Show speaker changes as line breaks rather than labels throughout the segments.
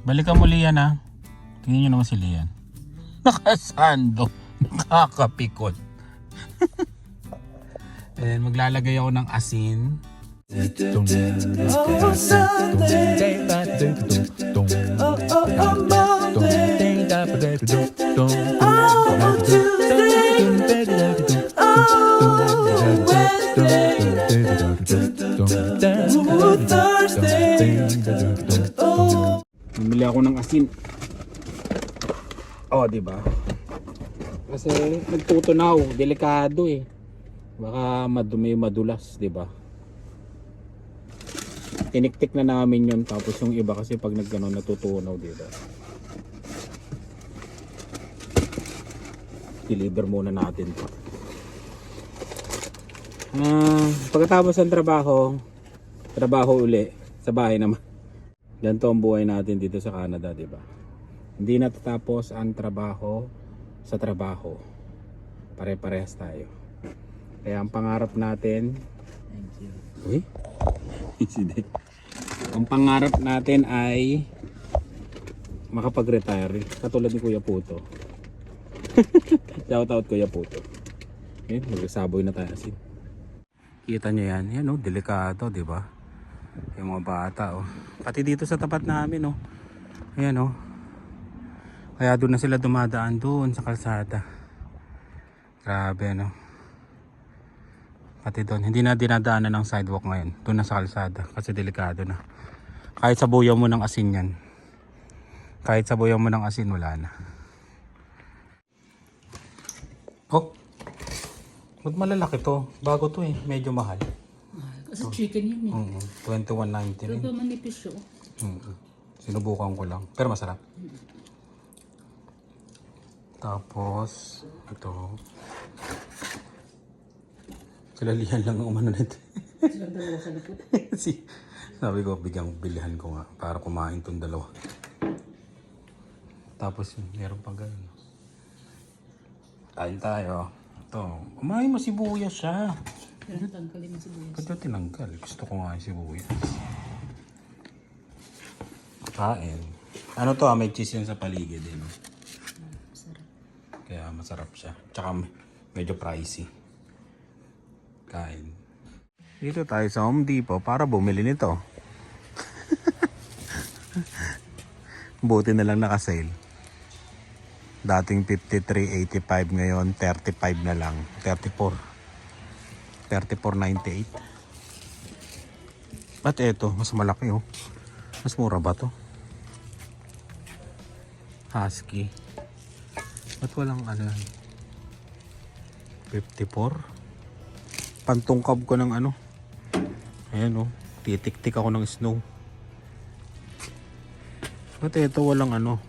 Balikan mo Lian ha. Tingnan nyo naman si Lian. Nakasando. Nakakapikot. And maglalagay ako ng asin. Bumili ako ng asin. Oh, di ba? Kasi nagtutunaw, delikado eh. Baka madumi, madulas, di ba? Tiniktik na namin 'yon, tapos yung iba kasi pag nagganon natutunaw, di ba? Deliver muna natin 'to. Pagkatapos ng trabaho uli sa bahay naman. Ganito ang buhay natin dito sa Canada, di ba? Hindi natatapos ang trabaho sa trabaho. Pare-parehas tayo. Kaya ang pangarap natin, thank you. Uy, incident. Ang pangarap natin ay makapag-retire katulad ni Kuya Puto. Shout out Kuya Puto. Okay, magsasaboy na tayo asin. Kita nyo yan, yan oh, delikado, di ba? Yung mga bata oh. Pati dito sa tapat namin oh. Ayan oh. Kaya doon na sila dumadaan doon sa kalsada. Grabe no. Pati doon, hindi na dinadaanan ng sidewalk ngayon. Doon na sa kalsada kasi delikado na. Kahit sabuyan mo ng asin yan. Kahit sabuyan mo ng asin, wala na. Oh. Ba't malalaki to? Bago to eh, medyo mahal.
Kasi chicken yun eh.
21.90 rin.
Pero manipis siya.
Sinubukan ko lang. Pero masarap. Tapos, ito. Sila Lian lang ang umano nito.
Silang dalawa sa likod.
Sabi ko, bilihan ko nga para kumain tong dalawa. Tapos, meron pa ganun. Kain tayo. Ito, kumain mo sibuyas siya.
Pero tanggalin mo sibuyas.
Ba't yung tinanggal? Gusto ko nga yung sibuyas. Kain. Ano to may cheese yun sa paligid eh. No?
Masarap.
Kaya masarap siya. Tsaka medyo pricey. Kain. Dito tayo sa Home Depot para bumili nito. Buti na lang naka-sale. Dating 53.85 ngayon 35 na lang. 34.98. Ba't eto? Mas malaki oh. Mas mura ba to? Husky. Ba't walang ano? 54. Pantungkab ko ng ano. Ayan oh. Titik-tik ako ng snow. Ba't eto walang ano?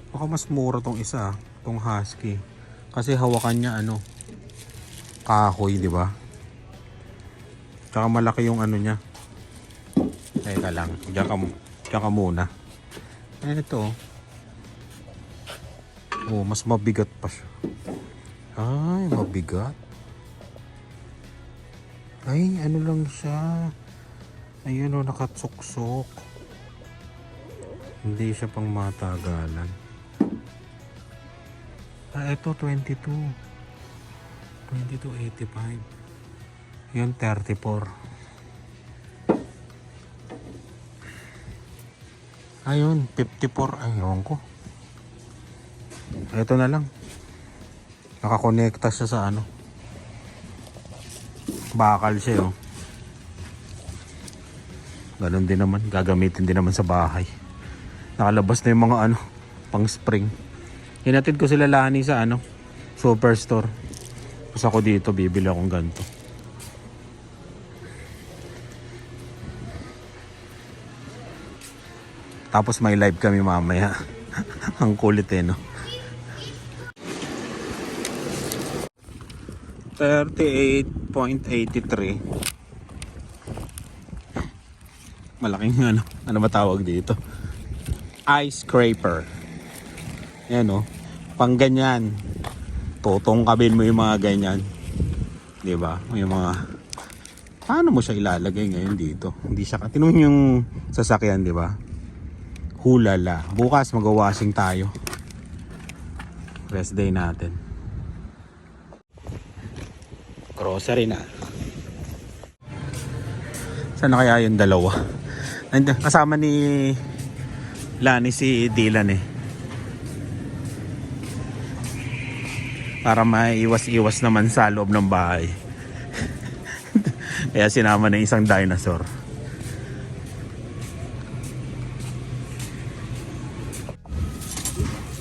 Baka mas mura tong isa, tong husky. Kasi hawakan niya ano, kahoy, di ba? Tsaka malaki yung ano niya. Teka lang, diyan ka muna. Ito. Oh, mas mabigat pa siya. Ay, mabigat. Ay, ano lang siya. Ayun oh, nakatsuksok. Hindi siya pang matagalan. Ito 22. 22.85. Yun 34. Ayun 54. Ayun ko. Ito na lang. Nakakonekta siya sa ano. Bakal siya oh. Ganun din naman. Gagamitin din naman sa bahay. Nakalabas na yung mga ano. Pang spring. Hinatid ko sila Lani sa ano, Superstore. Tapos ako dito, bibili akong ganito. Tapos may live kami mamaya. Ang kulit eh, no? 38.83. Malaking ano ba tawag dito? Ice scraper. Yan oh. Pang ganyan. Tutungkabin mo yung mga ganyan. 'Di ba? Yung mga paano mo siya ilalagay ngayon dito? Hindi siya tinong yung sasakyan, 'di ba? Hulala. Bukas mag-washing tayo. Rest day natin. Grocery na. Saan na kaya yung dalawa? Kasama ni Lani si Dylan eh. Para maiwas-iwas naman sa loob ng bahay. Kaya sinama na isang dinosaur.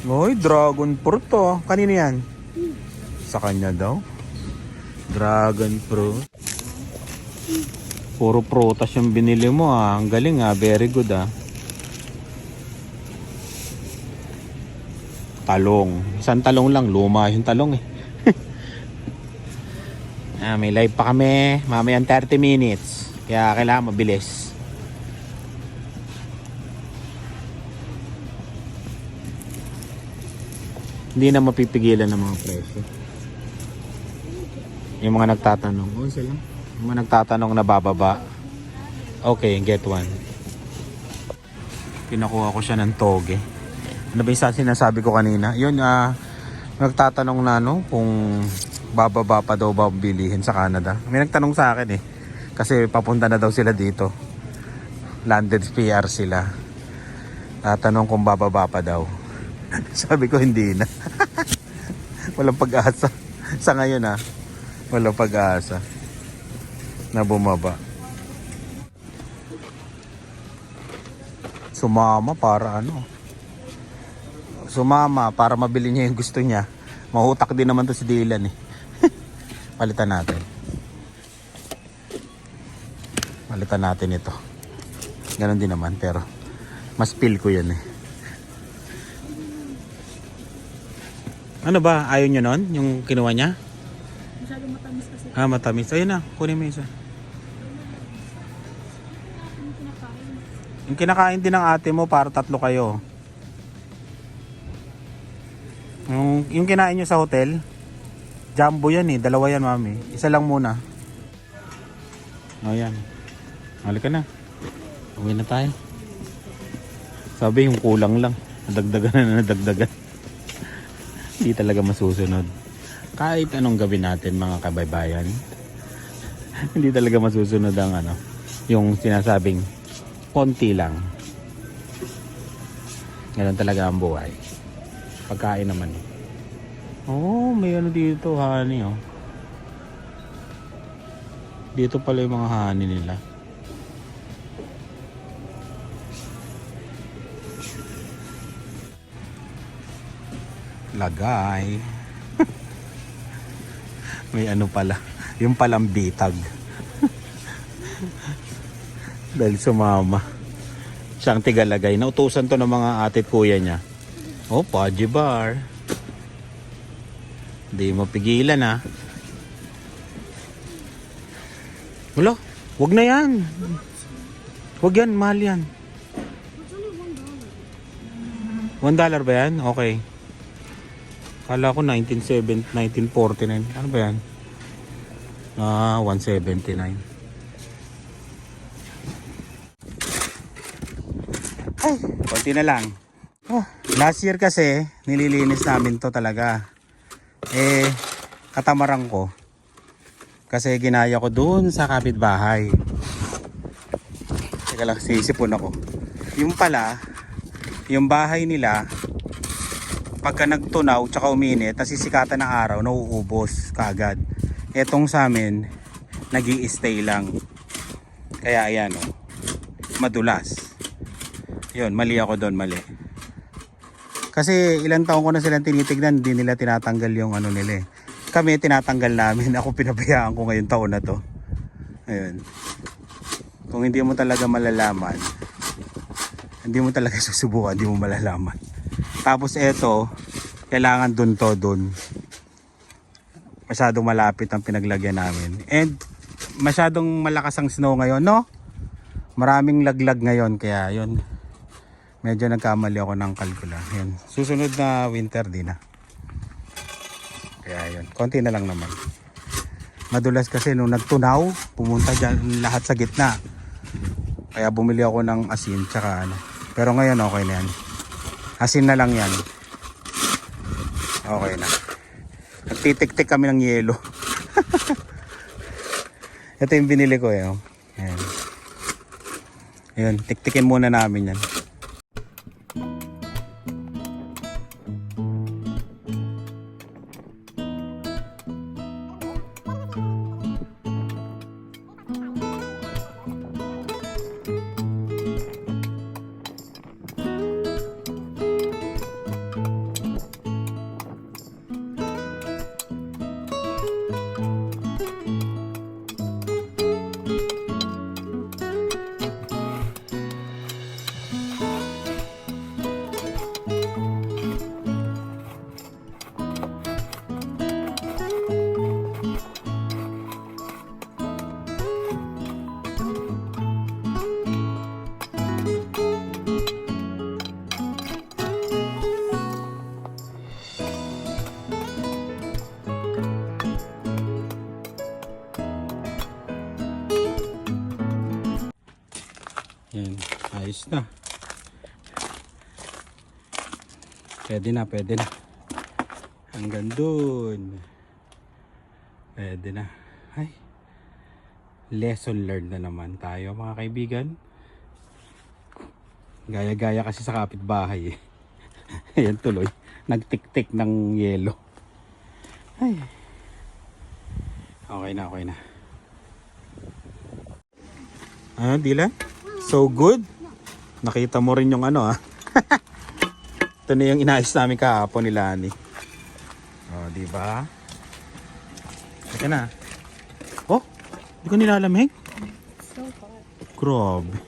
Hoy, dragon fruit to. Kanino yan? Sa kanya daw. Dragon fruit. Puro prutas yung binili mo ah. Ang galing ah. Very good ah. Talong. Isang talong lang. Luma yung talong eh. May live pa kami. Mamayang 30 minutes. Kaya kailangan mabilis. Hindi na mapipigilan ng mga presyo. Yung mga nagtatanong. O sila. Yung mga nagtatanong na bababa. Okay, get one. Pinakuha ko siya ng toge. Ano ba yung sinasabi ko kanina? Yun, nagtatanong na no, kung bababa pa daw ba bilihin sa Canada. May nagtanong sa akin eh. Kasi papunta na daw sila dito. Landed PR sila. Tatanong kung bababa pa daw. Sabi ko hindi na. Walang pag-asa. Sa ngayon walang pag-asa na bumaba. Sumama para Sumama para mabili niya yung gusto niya. Mahutak din naman to si Dylan eh. Palitan natin. Palitan natin ito. Ganon din naman pero mas feel ko yan eh. Ano ba? Ayaw nyo nun? Yung kinuha niya?
Masyadong matamis kasi.
Matamis. Ayun na. Kunin mo isa. Yung kinakain din ng ate mo para tatlo kayo. Yung kinain nyo sa hotel, jumbo yan eh. Dalawa yan, mami. Isa lang muna. Ayan. Halika na. Uwi na tayo. Sabi yung kulang lang. Nadagdagan. Hindi talaga masusunod. Kahit anong gawin natin mga kabaybayan. Hindi talaga masusunod ang yung sinasabing konti lang. Ganun talaga ang buhay. Pagkain naman eh. Oh, may dito, honey oh. Dito pala yung mga honey nila. Lagay. May pala. Yung palang bitag. Dahil sumama. Siyang tigalagay. Nautusan to ng mga ate at kuya niya. Oh, Pudgy Bar. Hindi mo pigilan ah. Wala. Wag na yan. Wag yan. Mahal yan. $1 ba yan? Okay. Kala ko 1949. Ano ba yan? 179. Ay, konti na lang. Last year kasi, nililinis namin to talaga. Katamaran ko. Kasi ginaya ko dun sa kapitbahay. Teka lang, sisipon ako. Yung pala, yung bahay nila, pagka nagtunaw tsaka uminit, nasisikatan ng araw, nauubos kaagad. Etong sa amin, nag-i-stay lang. Kaya ayan madulas. Yun, mali ako doon, mali. Kasi ilang taon ko na silang tinitignan, hindi nila tinatanggal yung nila eh. Kami tinatanggal namin, ako pinabayaan ko ngayong taon na to. Ayun. Kung hindi mo talaga malalaman, hindi mo talaga susubukan, hindi mo malalaman. Tapos eto, kailangan dun. Masyadong malapit ang pinaglagyan namin. And masyadong malakas ang snow ngayon, no? Maraming laglag ngayon, kaya yun. Medyo nagkamali ako ng kalkula. Yun. Susunod na winter din na. Kaya yun, konti na lang naman. Madulas kasi nung nagtunaw, pumunta dyan lahat sa gitna. Kaya bumili ako ng asin tsaka Pero ngayon okay na yan. Asin na lang yan. Okay na. Nagtitik-tik kami ng yelo. Ito yung binili ko eh. Oh. Ayan. Ayan, tiktikin muna namin yan. Yan, ayos na. Pwede na, pwede na. Hanggang dun. Pwede na. Ay. Lesson learned na naman tayo mga kaibigan. Gaya-gaya kasi sa kapitbahay eh. Ayan tuloy. Nagtik-tik ng yelo. Ay. Okay na, okay na. Ano, Dylan? So good. Nakita mo rin yung ano ah. Ito na yung inayos namin kahapon ni Lani. Oh, di ba? Teka na. Oh, di ko nilalamig.
So hot.
Grabe.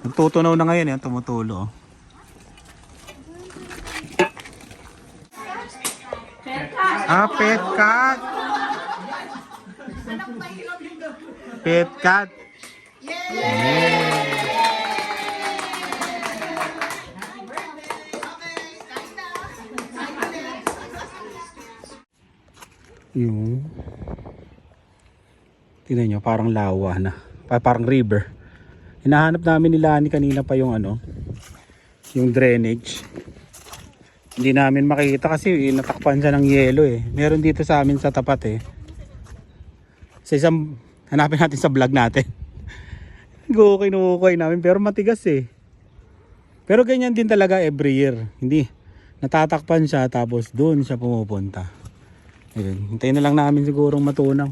Nagtutunaw na ngayon yan, tumutulo. Oh. Ah, pet cat. Pet cat. Yung tingnan nyo, parang lawa na, parang river. Hinahanap namin ni Lani kanina pa yung ano, yung drainage. Hindi namin makita kasi natakpan siya ng yelo eh. Meron dito sa amin sa tapat eh. Sa isang, hanapin natin sa vlog natin. Kinukuhay namin pero matigas eh. Pero ganyan din talaga every year. Hindi, natatakpan siya tapos doon siya pumupunta. Ayun, hintayin na lang namin sigurong matunaw.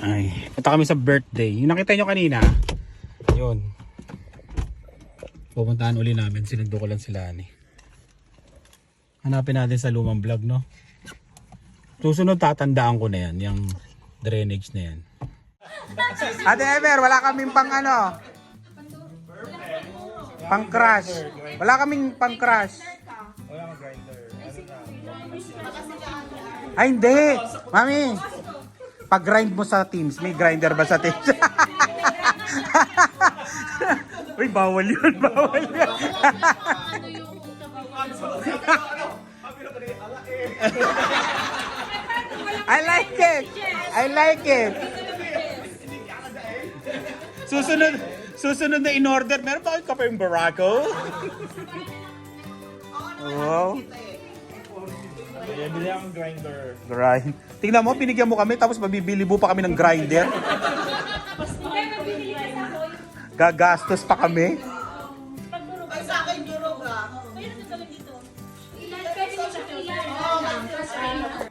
Ay, punta kami sa birthday. Yung nakita nyo kanina, yun. Pupuntahan uli namin, sinundo ko lang sila ni. Hanapin natin sa lumang vlog, no? Susunod tatandaan ko na yan, yung drainage na yan. Ate Ever, wala kaming pang ano? Pang crash. Wala kaming pang crash. Ay hindi, mami. Pag grind mo sa Teams, may grinder ba sa Teams? Uy, bawal yun, bawal yun. I like it. I like it. Susunod na in order. Meron ba kayo kape yung Barako? Wow.
Bili akong grinder.
Grind. Tingnan mo, binigyan mo kami tapos mabibili mo pa kami ng grinder. Gagastos pa kami.
Ay, sa akin, durog ah.
Pwede mo siya ilan.